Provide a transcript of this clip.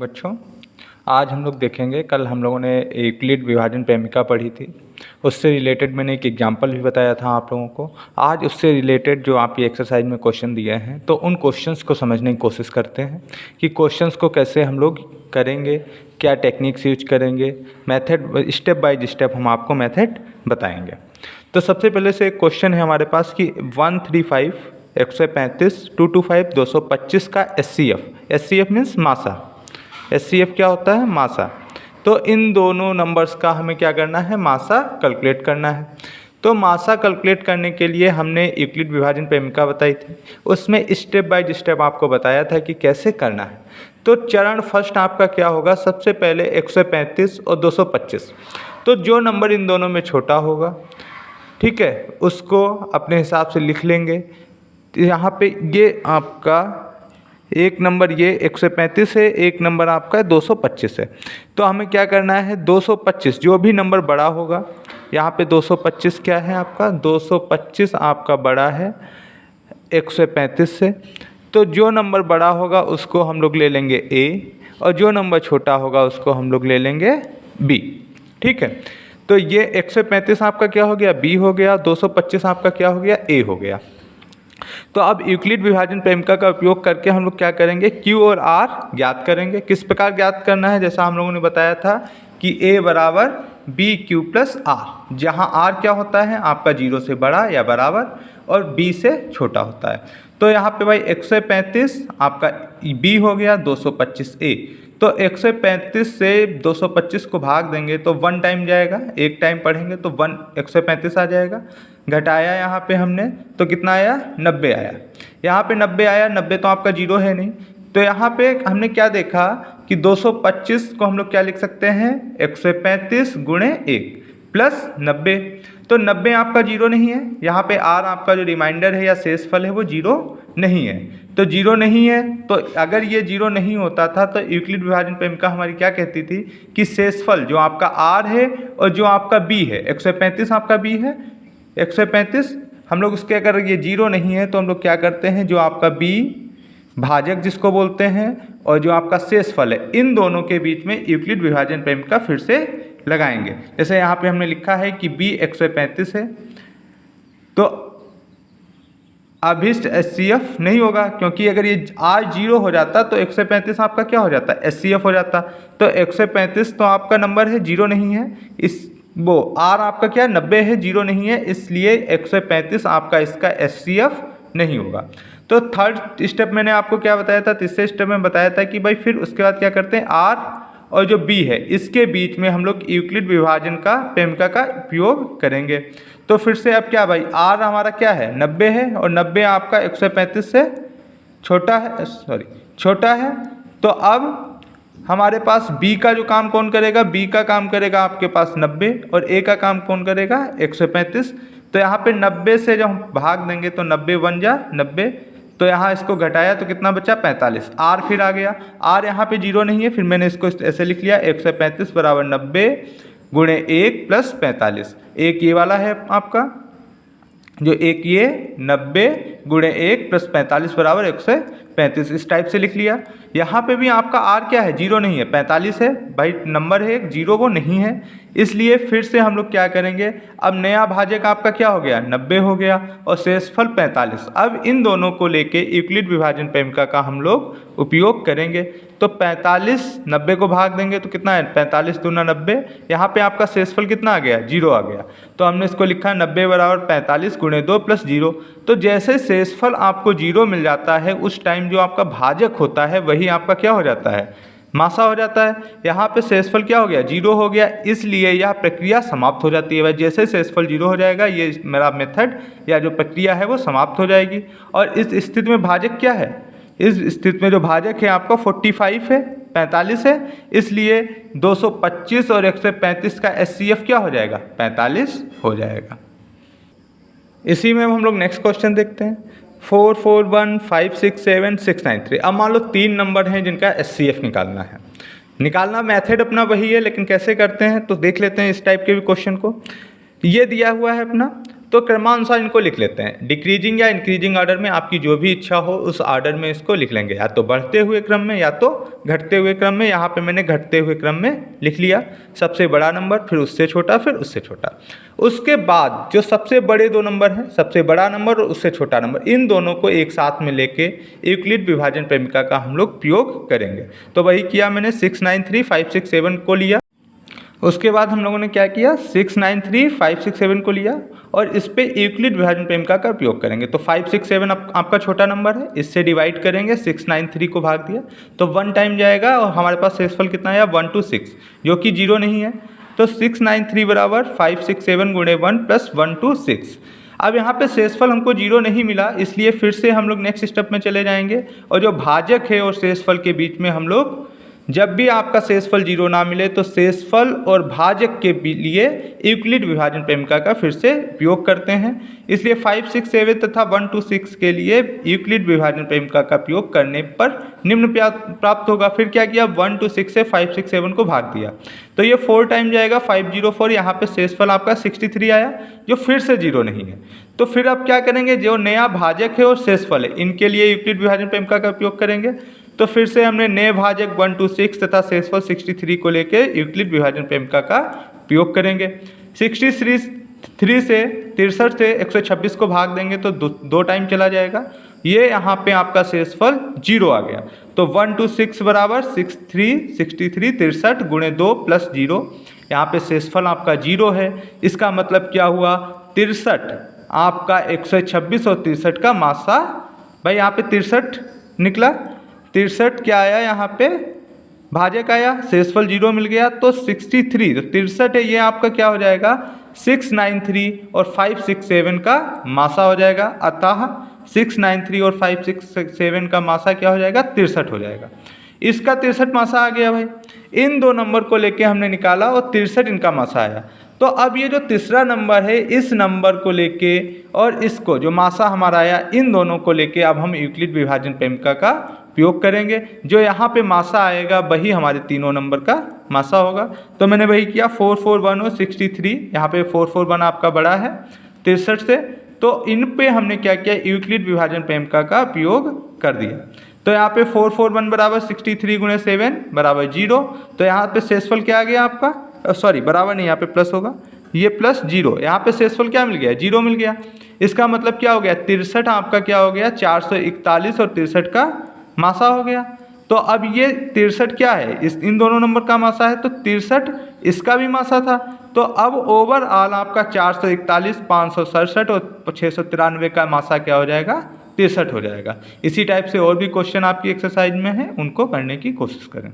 बच्चों, आज हम लोग देखेंगे, कल हम लोगों ने यूक्लिड विभाजन प्रेमिका पढ़ी थी, उससे रिलेटेड मैंने एक एग्जांपल भी बताया था आप लोगों को। आज उससे रिलेटेड जो आप ये एक्सरसाइज में क्वेश्चन दिए हैं, तो उन क्वेश्चंस को समझने की कोशिश करते हैं कि क्वेश्चंस को कैसे हम लोग करेंगे, क्या टेक्निक्स यूज करेंगे, मेथड स्टेप बाय स्टेप हम आपको मेथड बताएंगे। तो सबसे पहले से एक क्वेश्चन है हमारे पास कि 135, 135, 225, 225 का SCF मीन्स मासा। SCF क्या होता है? मासा। तो इन दोनों नंबर्स का हमें क्या करना है? मासा कैलकुलेट करना है। तो मासा कैलकुलेट करने के लिए हमने यूक्लिड विभाजन प्रेमिका बताई थी, उसमें स्टेप बाय स्टेप आपको बताया था कि कैसे करना है। तो चरण फर्स्ट आपका क्या होगा? सबसे पहले 135 और 225, तो जो नंबर इन दोनों में छोटा होगा, ठीक है, उसको अपने हिसाब से लिख लेंगे। यहाँ पे ये आपका एक नंबर ये 135 है, एक नंबर आपका 225 है। तो हमें क्या करना है? 225 जो भी नंबर बड़ा होगा, यहाँ पे 225 क्या है आपका? 225 आपका बड़ा है 135 से। तो जो नंबर बड़ा होगा उसको हम लोग ले लेंगे A, और जो नंबर छोटा होगा उसको हम लोग ले लेंगे B। ठीक है, तो ये 135 आपका क्या हो गया? B हो गया। 225 आपका क्या हो गया? A हो गया। तो अब यूक्लिड विभाजन प्रेमिका का उपयोग करके हम लोग क्या करेंगे? Q और R ज्ञात करेंगे। किस प्रकार ज्ञात करना है? जैसा हम लोगों ने बताया था कि A बराबर BQ प्लस R, जहाँ R क्या होता है? आपका 0 से बड़ा या बराबर और B से छोटा होता है। तो यहाँ पे भाई 135 आपका B हो गया, 225 A। तो 135 से 225 को भाग देंगे तो 1 टाइम जाएगा, एक टाइम पढ़ेंगे तो 135 आ जाएगा। घटाया यहाँ पे हमने तो कितना आया? 90 आया। यहाँ पे 90 आया, 90 तो आपका 0 है नहीं। तो यहाँ पे हमने क्या देखा कि 225 को हम लोग क्या लिख सकते हैं? 135 गुणे 1 प्लस 90। तो 90 आपका 0 नहीं है, यहाँ पे R आपका जो रिमाइंडर है या शेषफल है वो 0 नहीं है। तो 0 नहीं है, तो अगर ये 0 नहीं होता था तो यूक्लिड विभाजन प्रेमिका हमारी क्या कहती थी कि शेषफल जो आपका R है और जो आपका B है, 135 आपका B है, 135 हम लोग उसके, अगर ये 0 नहीं है तो हम लोग क्या करते हैं? जो आपका B भाजक जिसको बोलते हैं और जो आपका शेषफल है, इन दोनों के बीच में यूक्लिड विभाजन प्रेमिका फिर से लगाएंगे। जैसे यहाँ पे हमने लिखा है कि B 135 है, तो अभिष्ट SCF नहीं होगा, क्योंकि अगर ये R 0 हो जाता तो 135 आपका क्या हो जाता? SCF हो जाता। तो 135 तो आपका नंबर है, 0 नहीं है, इस वो R आपका क्या 90 है, 0 नहीं है, इसलिए 135 आपका इसका SCF नहीं होगा। तो थर्ड स्टेप मैंने आपको क्या बताया था? तीसरे स्टेप में बताया था कि भाई फिर उसके बाद क्या करते हैं? R और जो B है इसके बीच में हम लोग यूक्लिड विभाजन का प्रेमिका का उपयोग करेंगे। तो फिर से अब क्या भाई? R हमारा क्या है? 90 है, और 90 आपका 135 से छोटा है, छोटा है। तो अब हमारे पास B का जो काम कौन करेगा? B का काम करेगा आपके पास 90, और A का काम कौन करेगा? 135। तो यहाँ पे 90 से जब हम भाग देंगे तो 90 बन जा 90, तो यहाँ इसको घटाया तो कितना बचा? 45। R फिर आ गया, R यहाँ पे 0 नहीं है, फिर मैंने इसको ऐसे लिख लिया 135 बराबर 90 गुणे 1 प्लस 45। एक ये वाला है आपका, जो एक ये 90 गुणे 1 प्लस 45 बराबर 135, इस टाइप से लिख लिया। यहाँ पे भी आपका R क्या है? 0 नहीं है, 45 है भाई, नंबर है एक, 0 वो नहीं है, इसलिए फिर से हम लोग क्या करेंगे? अब नया भाजक आपका क्या हो गया? 90 हो गया, और शेषफल 45। अब इन दोनों को लेके यूक्लिड विभाजन प्रेमिका का हम लोग उपयोग करेंगे। तो 45 90 को भाग देंगे तो कितना है? 45 दूना 90। यहाँ पे आपका शेषफल कितना आ गया? 0 आ गया। तो हमने इसको लिखा 90 बराबर 45 गुणे 2 प्लस 0। तो जैसे शेषफल आपको 0 मिल जाता है, उस टाइम जो आपका भाजक होता है वही आपका क्या हो जाता है? मासा हो जाता है। यहाँ पे शेषफल क्या हो गया? 0 हो गया, इसलिए यह प्रक्रिया समाप्त हो जाती है। भाई जैसे शेषफल 0 हो जाएगा, ये मेरा मेथड या जो प्रक्रिया है वो समाप्त हो जाएगी। और इस स्थिति में भाजक क्या है? इस स्थिति में जो भाजक है आपका 45 है, 45 है, इसलिए 225 और 135 का SCF क्या हो जाएगा? 45 हो जाएगा। इसी में हम लोग नेक्स्ट क्वेश्चन देखते हैं। 4 4 1 5 6 7 6 9 3। अब मान लो 3 नंबर हैं जिनका SCF निकालना है। निकालना मेथड अपना वही है, लेकिन कैसे करते हैं तो देख लेते हैं इस टाइप के भी क्वेश्चन को। ये दिया हुआ है अपना तो क्रमानुसार इनको लिख लेते हैं। डिक्रीजिंग या इंक्रीजिंग ऑर्डर में आपकी जो भी इच्छा हो उस ऑर्डर में इसको लिख लेंगे, या तो बढ़ते हुए क्रम में या तो घटते हुए क्रम में। यहाँ पे मैंने घटते हुए क्रम में लिख लिया, सबसे बड़ा नंबर, फिर उससे छोटा, फिर उससे छोटा। उसके बाद जो सबसे बड़े दो नंबर हैं, सबसे बड़ा नंबर और उससे छोटा नंबर, इन दोनों को एक साथ में लेके यूक्लिड विभाजन प्रेमिका का हम लोग प्रयोग करेंगे। तो वही किया मैंने, 6, 9, 3, 5, 6, 7 को लिया। उसके बाद हम लोगों ने क्या किया, 6, 9, 3, 5, 6, 7 को लिया और इस पे यूक्लिड विभाजन प्रेमिका का प्रयोग करेंगे। तो 5, 6, 7 आपका छोटा नंबर है, इससे डिवाइड करेंगे, 6, 9, 3 को भाग दिया तो 1 टाइम जाएगा और हमारे पास शेषफल कितना आया, 1, 2, 6, जो कि 0 नहीं है। तो 6, 9, 3 बराबर 5, 6, 7 गुणे 1 प्लस 1, 2, 6। अब यहाँ पे शेषफल हमको 0 नहीं मिला, इसलिए फिर से हम लोग नेक्स्ट स्टेप में चले जाएंगे और जो भाजक है और शेषफल के बीच में हम लोग, जब भी आपका शेषफल 0 ना मिले तो शेषफल और भाजक के लिए यूक्लिड विभाजन प्रेमिका का फिर से प्रयोग करते हैं। इसलिए 5, 6, 7 तथा 1, 2, 6 के लिए यूक्लिड विभाजन प्रेमिका का प्रयोग करने पर निम्न प्राप्त होगा। फिर क्या किया, 1, 2, 6 से 5, 6, 7 को भाग दिया तो ये 4 टाइम जाएगा, 504। यहाँ पे शेषफल आपका 63 आया, जो फिर से 0 नहीं है। तो फिर आप क्या करेंगे, जो नया भाजक है और शेषफल है इनके लिए यूक्लिड विभाजन प्रेमिका का प्रयोग करेंगे। तो फिर से हमने नए भाजक 1, 2, 6 तथा शेषफल 63 को लेके यूक्लिड विभाजन प्रेमिका का प्रयोग करेंगे। 63 से 63 से 126 को भाग देंगे तो 2 टाइम चला जाएगा, ये यहाँ पे आपका शेषफल 0 आ गया। तो 1, 2, 6 बराबर 63, 63 गुणे 2 प्लस 0, यहाँ पे शेषफल आपका 0 है। इसका मतलब क्या हुआ, 63 आपका 126 और 63 का मासा, भाई यहाँ पे 63 निकला, 63 क्या आया, यहाँ पे भाजक आया, शेषफल 0 मिल गया तो 63, तो 63 है ये आपका क्या हो जाएगा, 6, 9, 3 और 5, 6, 7 का मासा हो जाएगा। अतः 6, 9, 3 और 5, 6, 7 का मासा क्या हो जाएगा, 63 हो जाएगा। इसका 63 मासा आ गया भाई, इन दो नंबर को लेके हमने निकाला और 63 इनका मासा आया। तो अब ये जो तीसरा नंबर है, इस नंबर को लेके और इसको जो मासा हमारा आया, इन दोनों को लेके अब हम यूक्लिड विभाजन प्रेमिका का प्रयोग करेंगे। जो यहाँ पे मासा आएगा वही हमारे तीनों नंबर का मासा होगा। तो मैंने वही किया, 4, 4, 1 और 63, यहाँ पे 4, 4, 1 आपका बड़ा है 63 से, तो इन पे हमने क्या किया, यूक्लिड विभाजन प्रेमिका का प्रयोग कर दिया। तो यहाँ पे 4, 4, 1 बराबर 63 गुणे 7 बराबर 0। तो यहाँ पे शेषफल क्या आ गया आपका, सॉरी बराबर नहीं, यहाँ पे प्लस होगा, ये प्लस 0, यहाँ पे शेषफल क्या मिल गया, 0 मिल गया। इसका मतलब क्या हो गया, 63 आपका क्या हो गया, 441 और 63 का मासा हो गया। तो अब ये 63 क्या है, इन दोनों नंबर का मासा है, तो 63 इसका भी मासा था। तो अब ओवरऑल आपका 441, 567 और 693 का मासा क्या हो जाएगा, 63 हो जाएगा। इसी टाइप से और भी क्वेश्चन आपकी एक्सरसाइज में है, उनको करने की कोशिश करें।